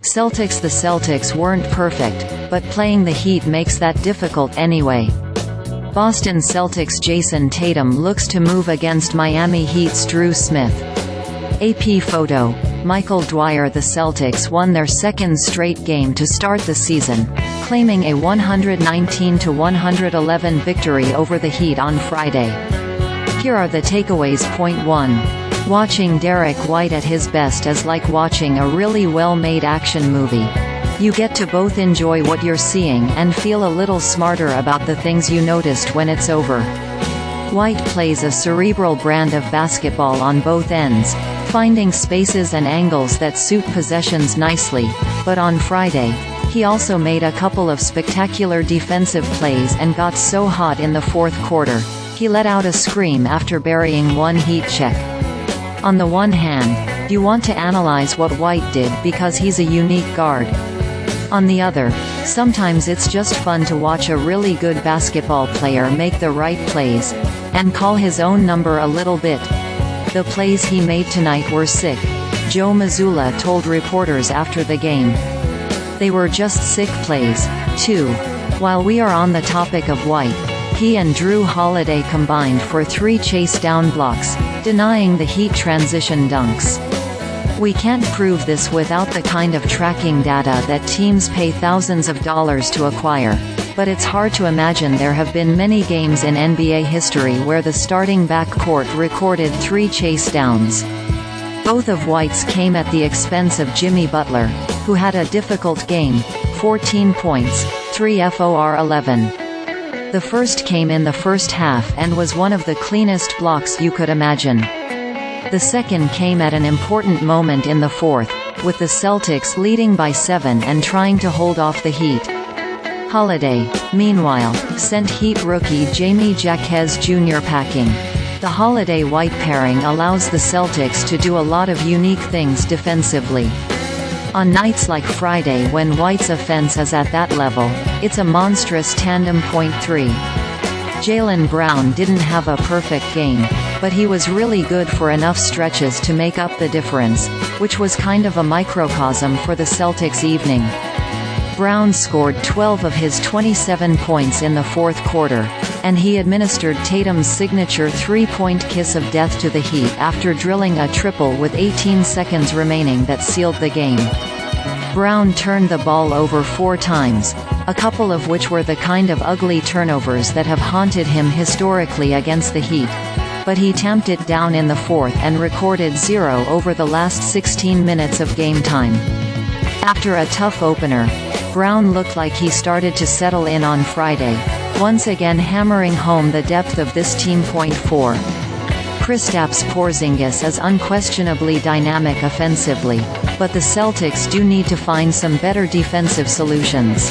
The Celtics weren't perfect, but playing the Heat makes that difficult anyway. Boston Celtics Jayson Tatum looks to move against Miami Heat's Jrue Smith. AP photo. DwyerThe Celtics won their second straight game to start the season, claiming a 119-111 victory over the Heat on Friday. Here are the takeaways. Point 1. Watching Derrick White at his best is like watching a really well-made action movie. You get to both enjoy what you're seeing and feel a little smarter about the things you noticed when it's over. White plays a cerebral brand of basketball on both ends, finding spaces and angles that suit possessions nicely, but on Friday, he also made a couple of spectacular defensive plays and got so hot in the fourth quarter, he let out a scream after burying one Heat check. On the one hand, you want to analyze what White did because he's a unique guard. On the other, sometimes it's just fun to watch a really good basketball player make the right plays, and call his own number a little bit. The plays he made tonight were sick, Joe Mazzulla told reporters after the game. They were just sick plays, too. While we are on the topic of White, he and Jrue Holiday combined for 3 chase-down blocks, denying the Heat transition dunks. We can't prove this without the kind of tracking data that teams pay thousands of dollars to acquire, but it's hard to imagine there have been many games in NBA history where the starting backcourt recorded 3 chase downs. Both of White's came at the expense of Jimmy Butler, who had a difficult game, 14 points, 3 for 11. The first came in the first half and was one of the cleanest blocks you could imagine. The second came at an important moment in the fourth, with the Celtics leading by 7 and trying to hold off the Heat. Holiday, meanwhile, sent Heat rookie Jaime Jacquez Jr packing. The Holiday-White pairing allows the Celtics to do a lot of unique things defensively. On nights like Friday when White's offense is at that level, it's a monstrous tandem. Point 3. Jaylen Brown didn't have a perfect game, but he was really good for enough stretches to make up the difference, which was kind of a microcosm for the Celtics' evening. Brown scored 12 of his 27 points in the fourth quarter, and he administered Tatum's signature 3-point kiss of death to the Heat after drilling a triple with 18 seconds remaining that sealed the game. Brown turned the ball over 4 times, a couple of which were the kind of ugly turnovers that have haunted him historically against the Heat, but he tamped it down in the fourth and recorded 0 over the last 16 minutes of game time. After a tough opener, Brown looked like he started to settle in on Friday, once again hammering home the depth of this team. Point 4. Kristaps Porzingis is unquestionably dynamic offensively, but the Celtics do need to find some better defensive solutions.